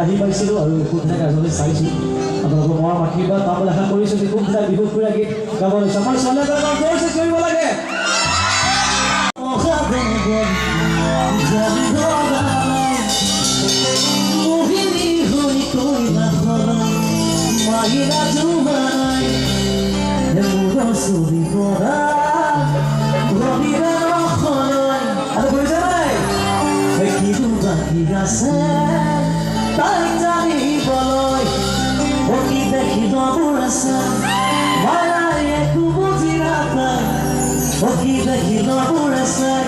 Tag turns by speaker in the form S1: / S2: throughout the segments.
S1: আহি পাইছিলোঁ আৰু খুব ধুনীয়াকৈ আজিলৈ চাইছোঁ আপোনালোকৰ মৰম আশীৰ্বাদ পাবলৈ আশা কৰিছোঁ যে খুব ধুনীয়া বিহু ফুৰা গীত গাব লৈছোঁ আমাৰ ছোৱালীবিলাকক জোৰছে কৰিব লাগে তাই জানিবলৈ অতি দেখিব বুঢ়াছা মায়াই একো বুজি নাপায় অতি দেখিব বুঢ়াছাই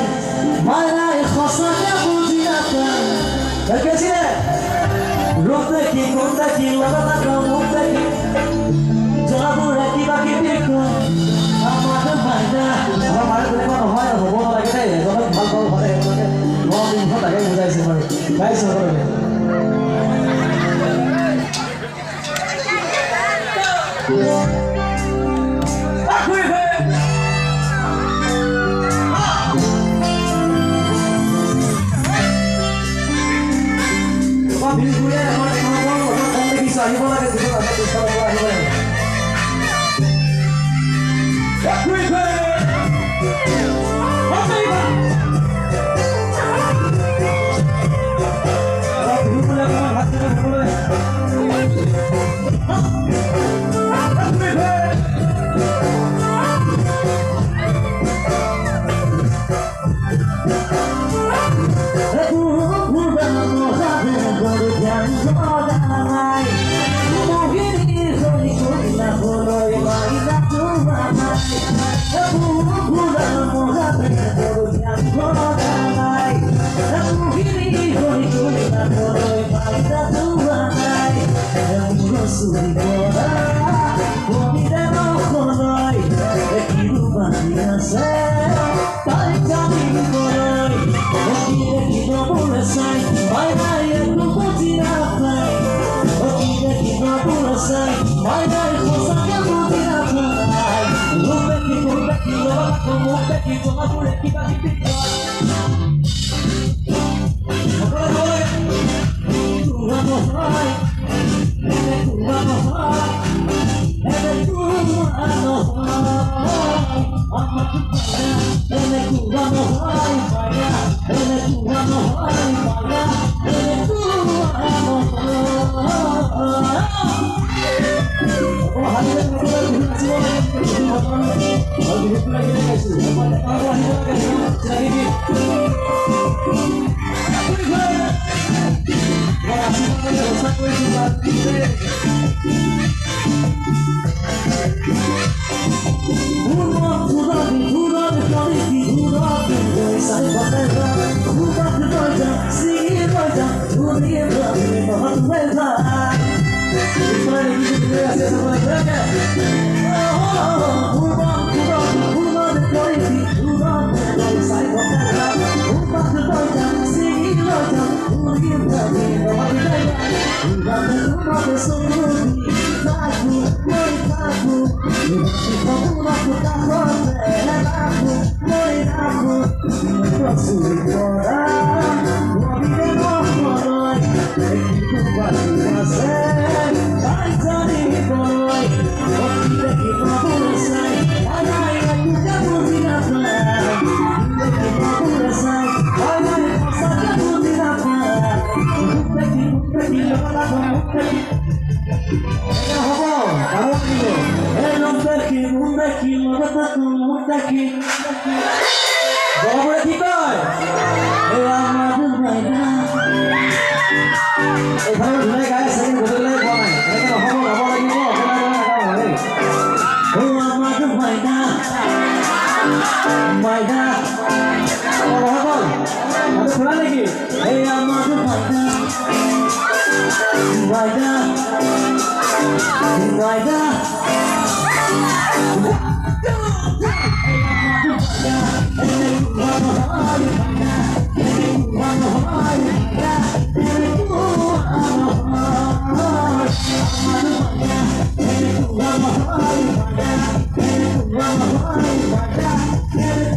S1: মায়াই সঁচাকে বুজি নাপায় দেখিছিলে ৰূপ দেখি গুণ দেখি লগত মুখ দেখি জনাবোৰে কিবা কিবি কয় আমাৰ মাইনা আমাৰ মাৰ তেনেকুৱা নহয় হ'ব নালাগে দেই এজনক ভাল পাব পাৰে এজনকে তাকে বুজাইছে বাৰু গাইছে সকলোকে আহিব লাগে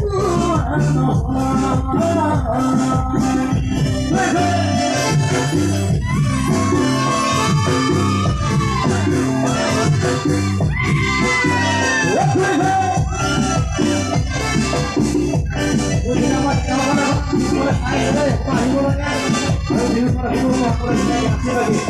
S2: Ooh. Ayo deh, Pak hiburannya. Ayo dihibur aku lagi ngasih lagi.